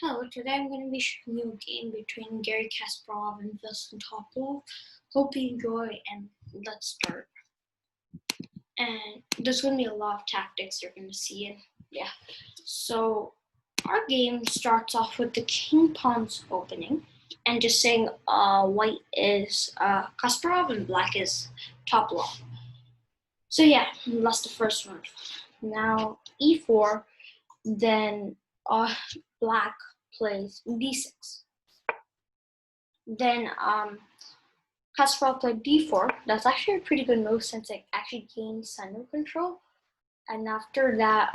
Hello, today I'm going to be showing you a game between Garry, Kasparov, and Vesilin Topolov. Hope you enjoy, and let's start. And there's going to be a lot of tactics you're going to see, and yeah. So our game starts off with the king pawns opening, and just saying white is Kasparov and black is Topolov. So yeah, that's the first one. Now e4, then black plays d6. Then Kasparov played d4. That's actually a pretty good move since it actually gains center control. And after that,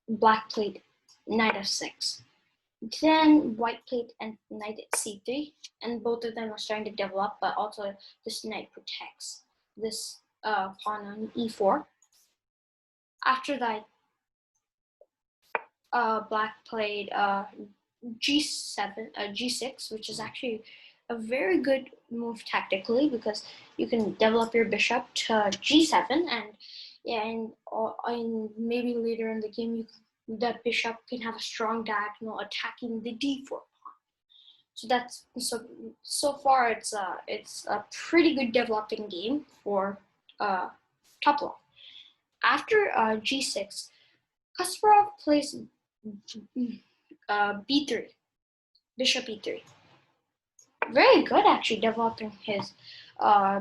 black played knight f6. Then white played knight at c3, and both of them are starting to develop, but also this knight protects this pawn on e4. After that, black played g6, which is actually a very good move tactically because you can develop your bishop to g7, and yeah, and maybe later in the game that bishop can have a strong diagonal attacking the d4 pawn. So that's so far it's a pretty good developing game for Topolov. After g6, Kasparov plays b3, bishop e3. Very good, actually, developing his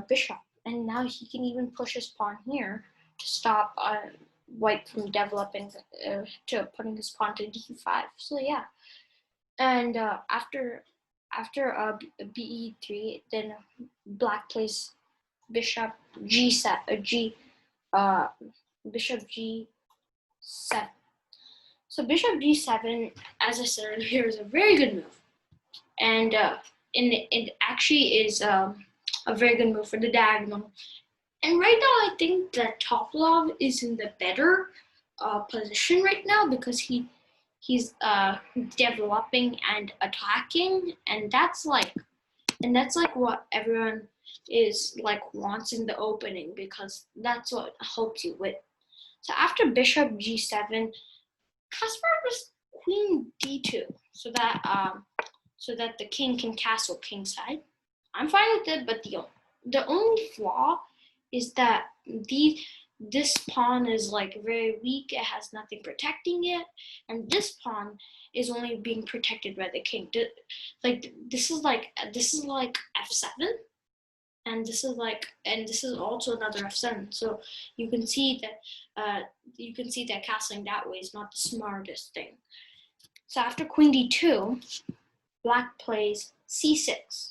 bishop, and now he can even push his pawn here to stop white from developing to putting his pawn to d5. So yeah, and after be3, then black plays bishop g7, bishop g7. So bishop g7, as I said earlier, is a very good move, and it actually is a very good move for the diagonal. And right now, I think that Topolov is in the better position right now because he's developing and attacking, and that's like what everyone is like wants in the opening because that's what helps you win. So after bishop g7, Kasparov is queen d2, so that the king can castle kingside. I'm fine with it, but the only flaw is that this pawn is like very weak. It has nothing protecting it, and this pawn is only being protected by the king. Like this is like f7, and this is also another f7. So you can see that castling that way is not the smartest thing. So after queen d2, black plays c6,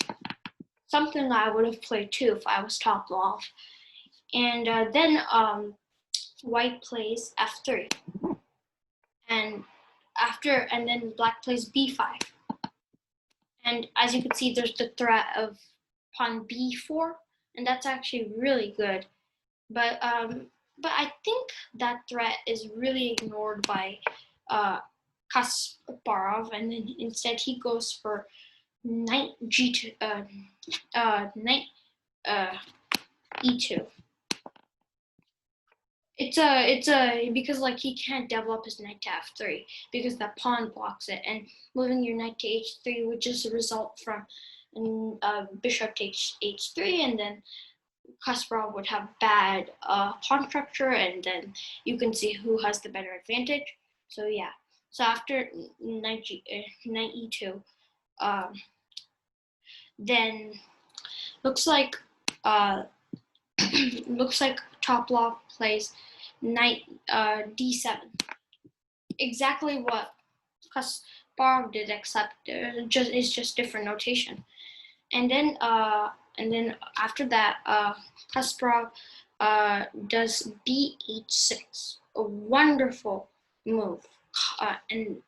something I would have played too if I was Topolov. And then white plays f3, and then black plays b5. And as you can see, there's the threat of pawn b4, and that's actually really good. But I think that threat is really ignored by Kasparov, and then instead he goes for knight g2, knight e2. It's because like he can't develop his knight to f3 because that pawn blocks it, and moving your knight to h3 would just result from bishop to h3, and then Kasparov would have bad pawn structure, and then you can see who has the better advantage. So yeah. So after knight e2, then looks like Topolov plays knight d7. Exactly what Kasparov did, except it's just different notation. And then after that, Kasparov does b h6, a wonderful move, and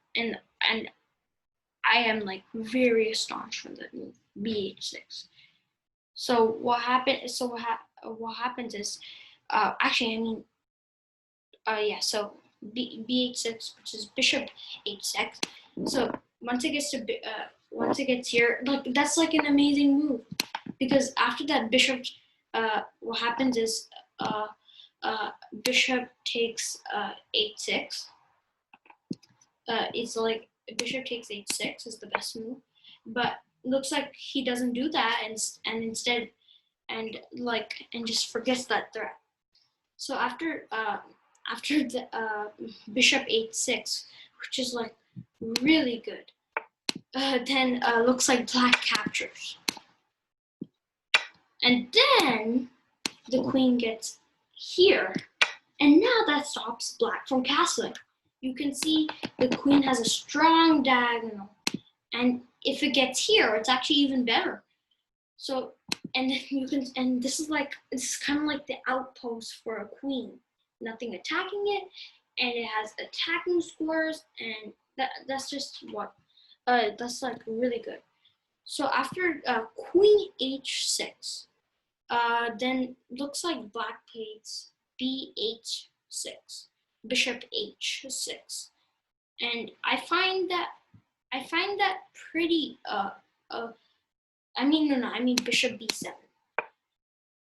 I am like very astonished from that move, b h6. So what happens is, actually, I mean, so b h6, which is bishop h6. So once it gets here, like that's like an amazing move, because after that bishop, what happens is bishop takes h6, it's like bishop takes h6 is the best move, but looks like he doesn't do that, and instead and just forgets that threat. So after the bishop h6, which is like really good, then looks like black captures, and then the queen gets here, and now that stops black from castling. You can see the queen has a strong diagonal, and if it gets here, it's actually even better. So, and then you can, and this is kind of like the outpost for a queen. Nothing attacking it, and it has attacking squares, and that's just what, that's like really good. So after queen h6, then looks like black plays bh6, bishop h6, and I find that pretty I mean bishop b7.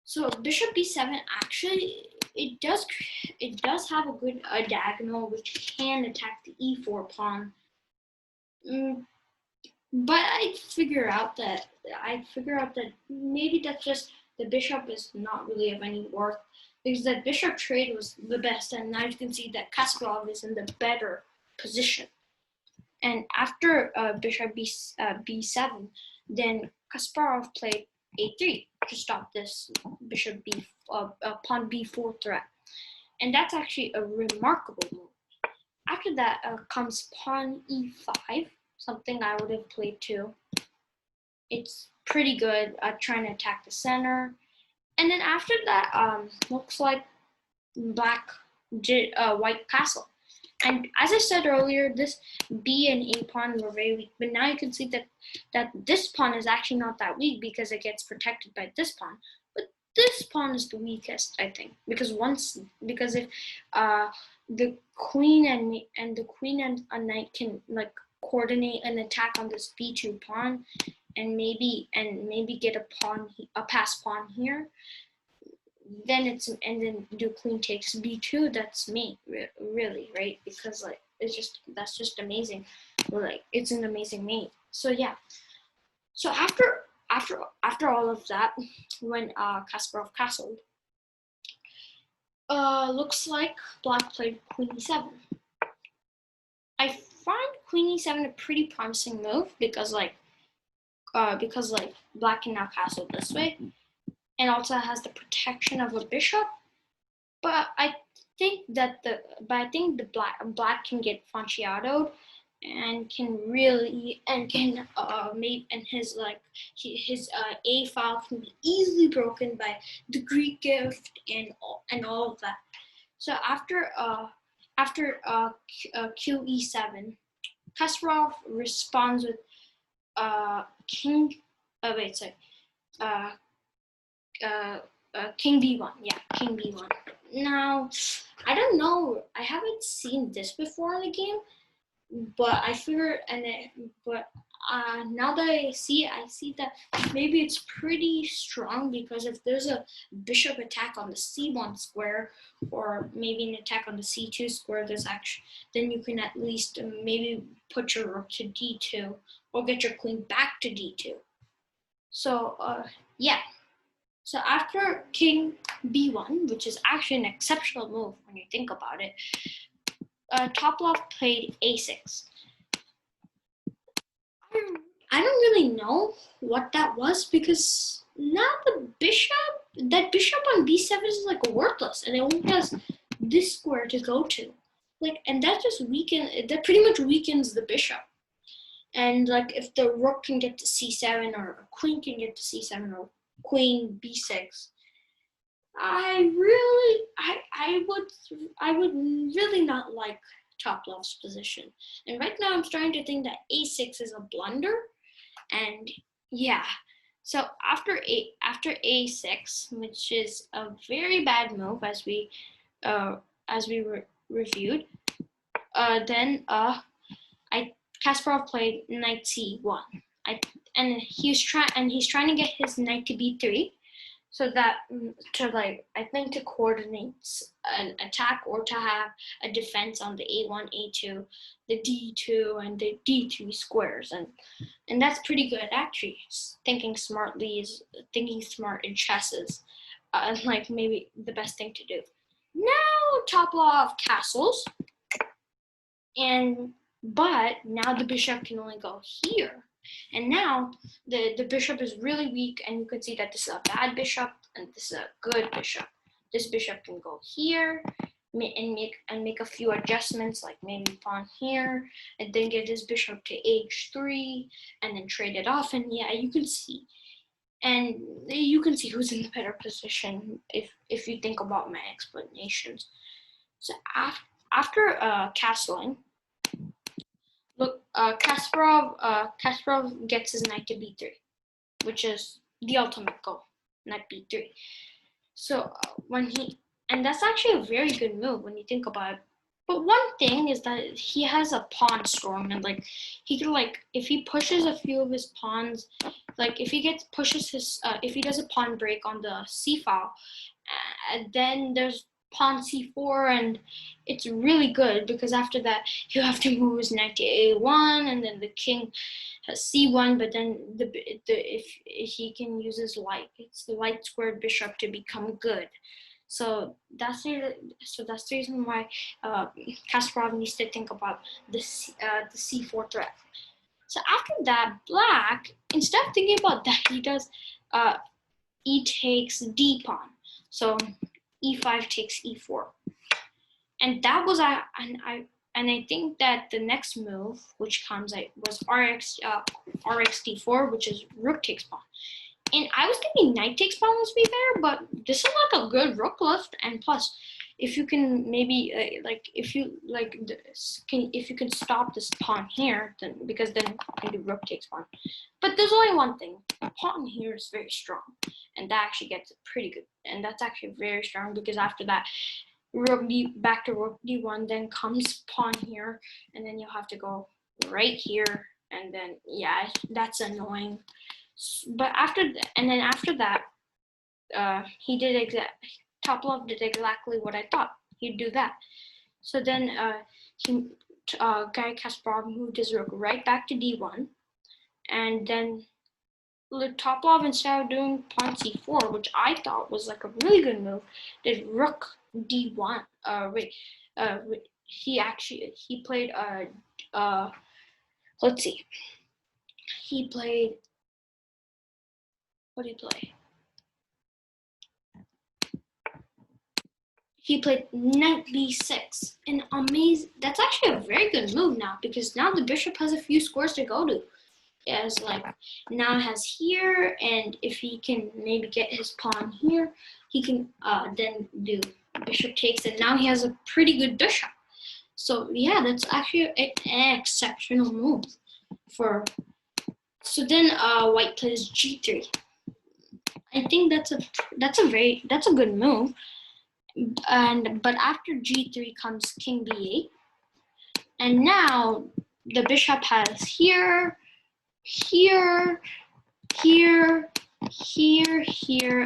So bishop b7 actually it does have a good diagonal which can attack the e4 pawn. But I figure out that maybe that's just the bishop is not really of any worth, because that bishop trade was the best, and now you can see that Kasparov is in the better position. And after bishop b7, then Kasparov played a3 to stop this bishop pawn b4 threat, and that's actually a remarkable move. After that comes pawn e5, something I would have played too. It's pretty good at trying to attack the center. And then after that, looks like black did white castle. And as I said earlier, this b and a pawn were very weak. But now you can see that this pawn is actually not that weak because it gets protected by this pawn. But this pawn is the weakest, I think, because if the queen and a knight can like coordinate an attack on this b2 pawn, and maybe get a pass pawn here, then then do queen takes b2. That's me, really, right? Because like that's just amazing. Like it's an amazing mate. So yeah. So after all of that, when Kasparov castled, looks like black played queen e7. I find queen e7 a pretty promising move because black can now castle this way, and also has the protection of a bishop. But I think the black can get Fanciadoed, and his a file can be easily broken by the Greek gift and all of that. So after QE7, Kasparov responds with king. King b1. Yeah, king b1. Now, I don't know. I haven't seen this before in the game, but I figure, now that I see that maybe it's pretty strong, because if there's a bishop attack on the c1 square, or maybe an attack on the c2 square, then you can at least maybe put your rook to d2 or get your queen back to d2. So yeah. So after king b1, which is actually an exceptional move when you think about it, Topolov played a6. I don't really know what that was, because now that bishop on b7 is like worthless, and it only has this square to go to. And that pretty much weakens the bishop. And if the rook can get to c7, or a queen can get to c7, or queen b6, I would really not like Topolov's position. And right now I'm starting to think that a6 is a blunder. And yeah, so after a6, which is a very bad move, as we reviewed, then Kasparov played knight c1. And he's trying to get his knight to b3. so that to like I think to coordinate an attack or to have a defense on the a1, a2, the d2, and the d3 squares, and that's pretty good actually. Thinking smartly is thinking smart in chess is like maybe the best thing to do. Now Topalov castles, but now the bishop can only go here. And now the bishop is really weak, and you can see that this is a bad bishop and this is a good bishop. This bishop can go here and make a few adjustments, like maybe pawn here, and then get this bishop to h3, and then trade it off. And yeah, you can see, and you can see who's in the better position if you think about my explanations. So after castling, look, Kasparov gets his knight to b3, which is the ultimate goal, knight b3. So and that's actually a very good move when you think about it. But one thing is that he has a pawn storm, and like he can if he pushes a few of his pawns, like if he does a pawn break on the c file, then there's pawn c4, and it's really good because after that you have to move his knight to a1, and then the king has c1. But then if he can use his the light squared bishop to become good. So that's the reason why Kasparov needs to think about the c4 threat. So after that, black, instead of thinking about that, he does e takes d pawn. So e5 takes e4, and that was I think that the next move which comes was rx d4, which is rook takes pawn. And I was thinking knight takes pawn, let's be fair, but this is like a good rook lift. And plus, if you can maybe if you can stop this pawn here, then because then you can do rook takes pawn. But there's only one thing: pawn here is very strong, and that actually gets pretty good. And that's actually very strong because after that, back to rook d1, then comes pawn here, and then you'll have to go right here, and then yeah, that's annoying. But after that, Topolov did exactly what I thought he'd do that. So then Garry Kasparov moved his rook right back to d1, and then Topolov, instead of doing pawn c4, which I thought was like a really good move, did rook d1. He played let's see. He played, what did he play? He played knight b6, and that's actually a very good move now, because now the bishop has a few squares to go to. As now it has here, and if he can maybe get his pawn here, he can then do bishop takes, and now he has a pretty good bishop. So yeah, that's actually an exceptional move so then white plays g3. I think that's a good move. But after g3 comes king b8, and now the bishop has here,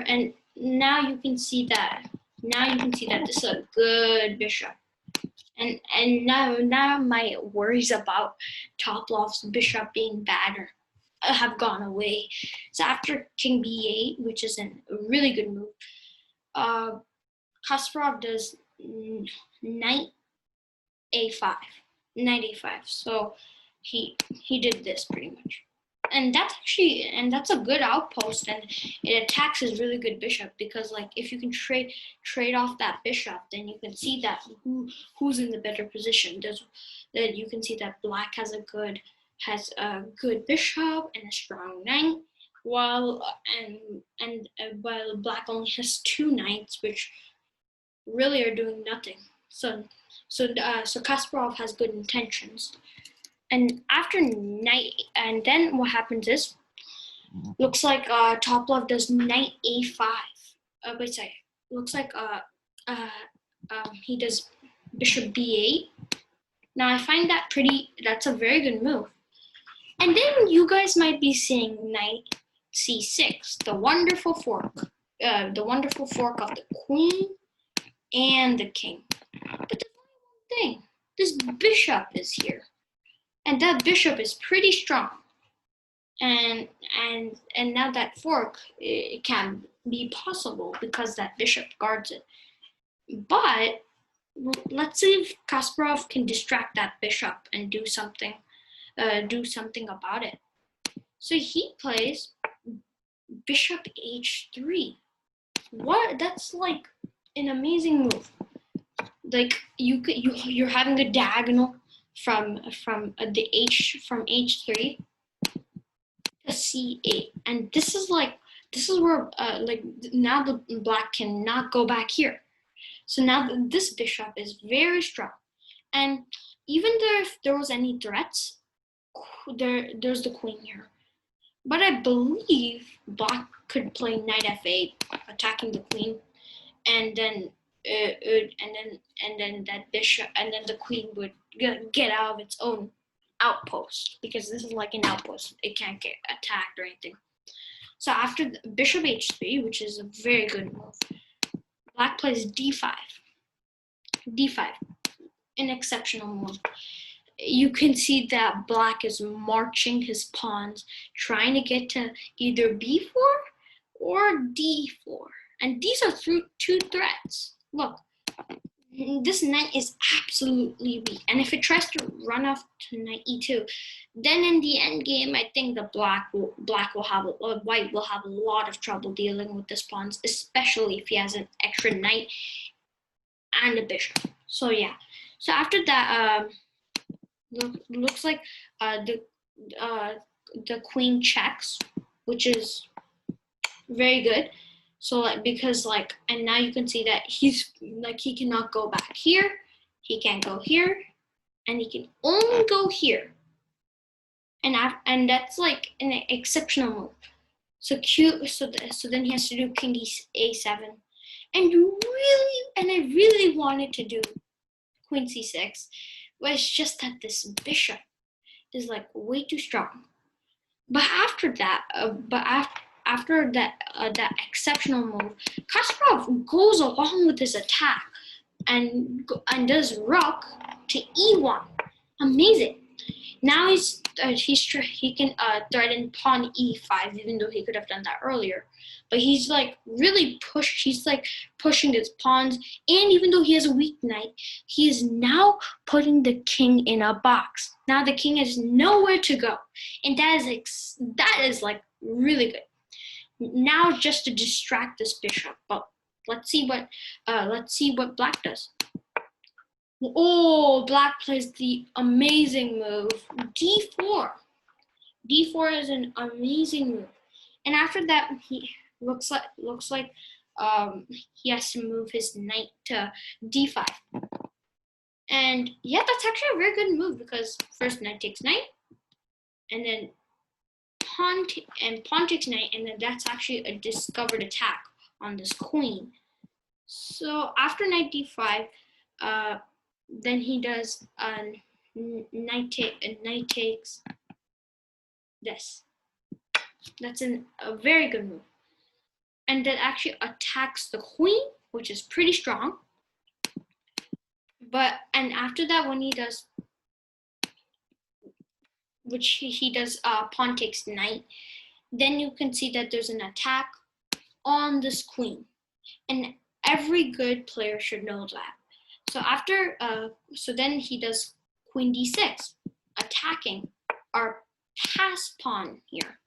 and now you can see that this is a good bishop. And now my worries about Topolov's bishop being bad have gone away. So after king b8, which is a really good move, Kasparov does knight a5. So he did this pretty much. And that's a good outpost, and it attacks his really good bishop, because if you can trade off that bishop, then you can see that who's in the better position. That you can see that black has a good bishop and a strong knight, while black only has two knights, which really are doing nothing. So Kasparov has good intentions. And after knight, and then what happens is, looks like Topolov does knight a5. Looks like he does bishop b8. Now I find that's a very good move. And then you guys might be seeing knight c6, the wonderful fork. the wonderful fork of the queen and the king. But there's only one thing. This bishop is here, and that bishop is pretty strong. And now that fork, it can be possible because that bishop guards it. But let's see if Kasparov can distract that bishop and do something about it. So he plays bishop h3. What? That's like an amazing move. Like you're having a diagonal from the h3 to c8, and this is where like now the black cannot go back here. So now this bishop is very strong, and even though if there was any threats, there's the queen here. But I believe black could play knight f8, attacking the queen, and then that bishop, and then the queen would get out of its own outpost, because this is like an outpost. It can't get attacked or anything. So after bishop h3, which is a very good move, black plays d5. d5, an exceptional move. You can see that black is marching his pawns, trying to get to either b4 or d4. And these are two threats. Look, this knight is absolutely weak. And if it tries to run off to knight e2, then in the end game, I think the white will have a lot of trouble dealing with this pawns, especially if he has an extra knight and a bishop. So yeah. So after that, looks like the queen checks, which is very good. So because and now you can see that he's he cannot go back here, he can't go here, and he can only go here. And that's like an exceptional move. So so then he has to do king a7, and I really wanted to do queen c6, but it's just that this bishop is like way too strong. But after that, after that exceptional move, Kasparov goes along with his attack and does rook to e1. Amazing. Now he can threaten pawn e5, even though he could have done that earlier. But he's really pushing his pawns, and even though he has a weak knight, he is now putting the king in a box. Now the king has nowhere to go, and that is really good. Now just to distract this bishop, but let's see what black does. Oh, black plays the amazing move d4. d4 is an amazing move, and after that he looks like he has to move his knight to d5. And yeah, that's actually a very good move, because first knight takes knight, and then pawn takes knight, and then that's actually a discovered attack on this queen. So after knight d5, then he does knight takes this. That's a very good move, and that actually attacks the queen, which is pretty strong. And after that, when he does, pawn takes knight, then you can see that there's an attack on this queen, and every good player should know that. So so then he does queen d6, attacking our passed pawn here.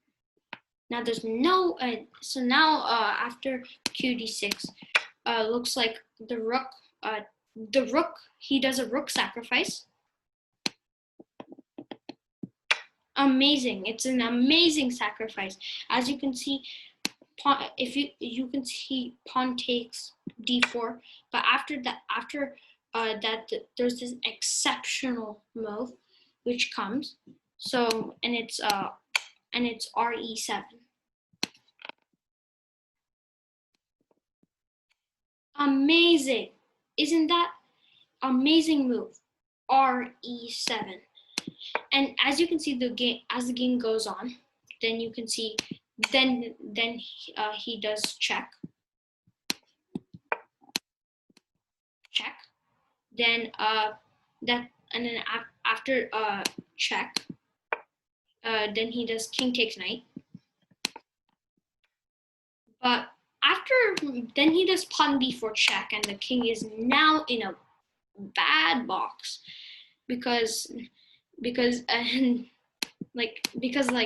Now there's no, so now after qd6, looks like the rook, he does a rook sacrifice. Amazing, it's an amazing sacrifice. As you can see, you can see pawn takes d4, but after that there's this exceptional move which comes. So and it's re7. Amazing, isn't that amazing move? re7. And as you can see, as the game goes on, then you can see then he does check. Then after check, then he does king takes knight. But then he does pawn b4 check, and the king is now in a bad box because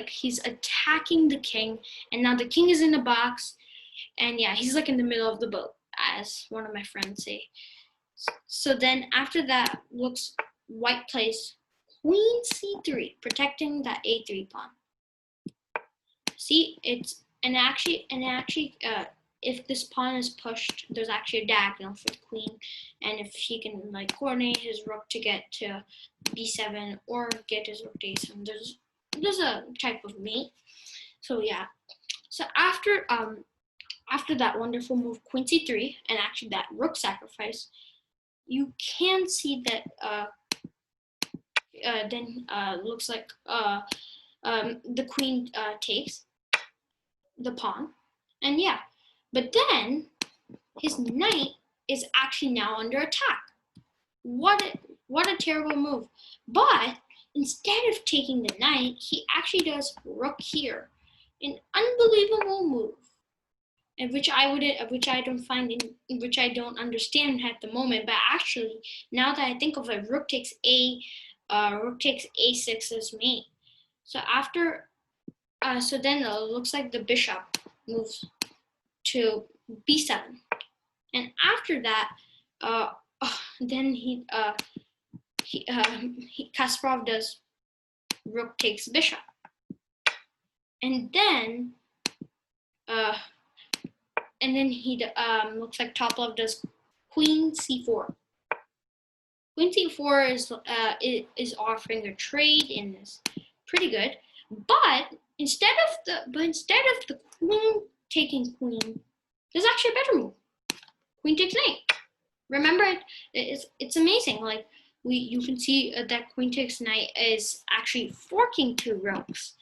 he's attacking the king, and now the king is in the box, and yeah, he's like in the middle of the boat, as one of my friends say. So then after that, white plays queen c3, protecting that a3 pawn. See, if this pawn is pushed, there's actually a diagonal for the queen, and if he can like coordinate his rook to get to b7 or get his rook to a7, there's a type of mate. So yeah, so after that wonderful move queen c3 and actually that rook sacrifice, you can see that then looks like the queen takes the pawn, and yeah, but then his knight is actually now under attack. What a terrible move! But instead of taking the knight, he actually does rook here, an unbelievable move, and which I don't understand at the moment. But actually, now that I think of it, rook takes a6 as mate. So then it looks like the bishop moves to b7, and after that, then Kasparov does rook takes bishop, and then he looks like Topolov does queen c4. Queen c4 is offering a trade in this, pretty good. But instead of the queen taking queen, there's actually a better move. Queen takes knight. Remember, it's amazing. Like you can see that queen takes knight is actually forking two rooks,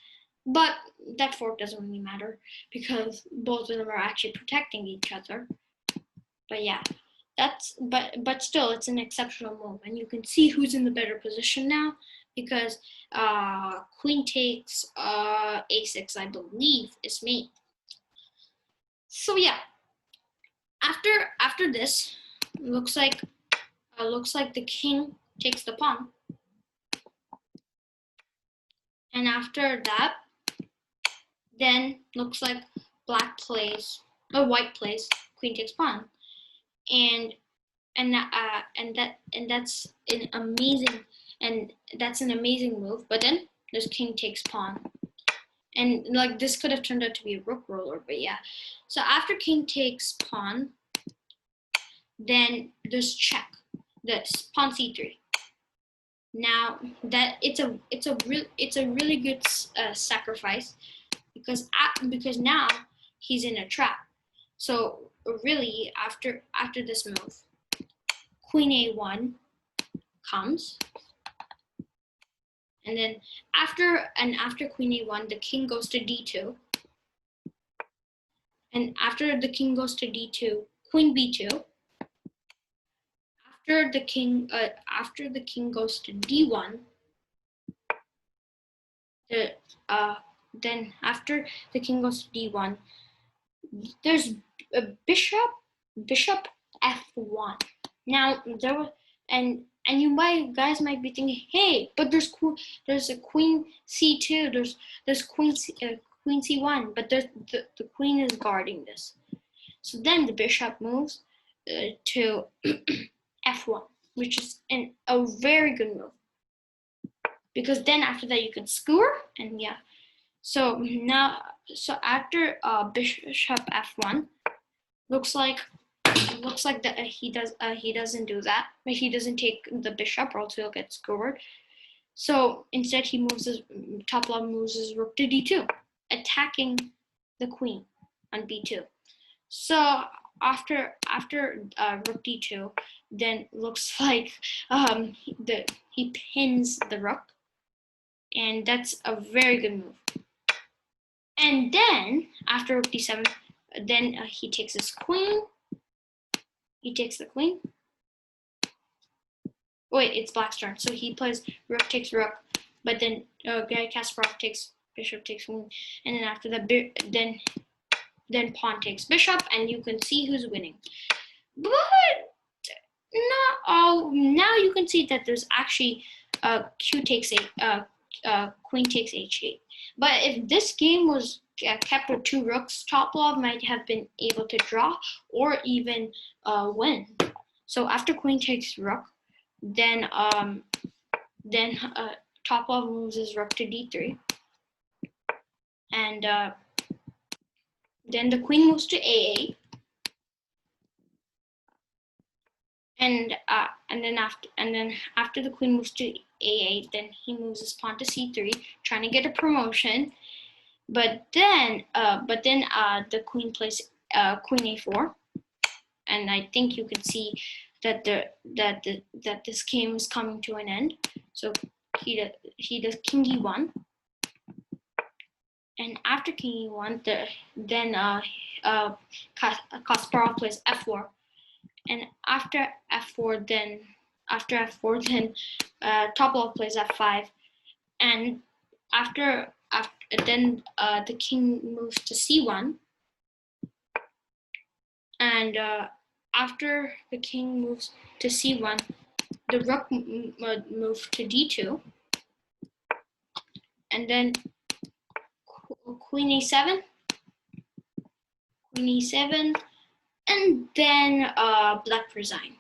but that fork doesn't really matter because both of them are actually protecting each other. But yeah, but still, it's an exceptional move, and you can see who's in the better position now because queen takes a6, I believe, is mate. So yeah, after this, looks like the king takes the pawn, and after that, then looks like white plays queen takes pawn, and that's an amazing move. But then there's king takes pawn, and like this could have turned out to be a rook roller, but yeah. So after king takes pawn, then there's check, this pawn c3. Now that it's a really good sacrifice because now he's in a trap. So really, after this move, queen a1 comes, and then after queen a1, the king goes to d2, and after the king goes to d2, queen b2. After the king goes to d1, then after the king goes to d1, there's a bishop f1. Now there was and you guys might be thinking, hey, but there's a queen c2, there's queen c1, but the queen is guarding this. So then the bishop moves to f1, which is a very good move because then after that you can skewer, and yeah. So after bishop f1, looks like that he doesn't do that, but he doesn't take the bishop or else he'll get skewered. So instead Topalov moves his rook to d2, attacking the queen on b2. So after rook d2, then looks like he pins the rook, and that's a very good move. And then after rook d7, then he takes his queen. He takes the queen, Wait, it's black's turn. So he plays rook takes rook, but then Garry Kasparov takes bishop takes queen, and then after that, then pawn takes bishop, and you can see who's winning. But not all. Now you can see that there's actually queen takes h8. But if this game was kept with 2 rooks, Topolov might have been able to draw or even win. So after queen takes rook, then Topolov moves his rook to d3, and then the queen moves to a8, and then after the queen moves to a8, then he moves his pawn to c3, trying to get a promotion. But then the queen plays queen a4, and I think you can see that this game is coming to an end. So he does king e1, and after king e1, then Kasparov plays f4, and after f4, then Topolov plays f5, and then the king moves to c1, and after the king moves to c1, the rook moves to d2, and then queen e7, and then black resigned.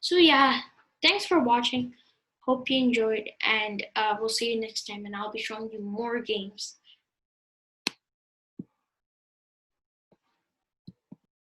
So yeah, thanks for watching. Hope you enjoyed, and we'll see you next time, and I'll be showing you more games.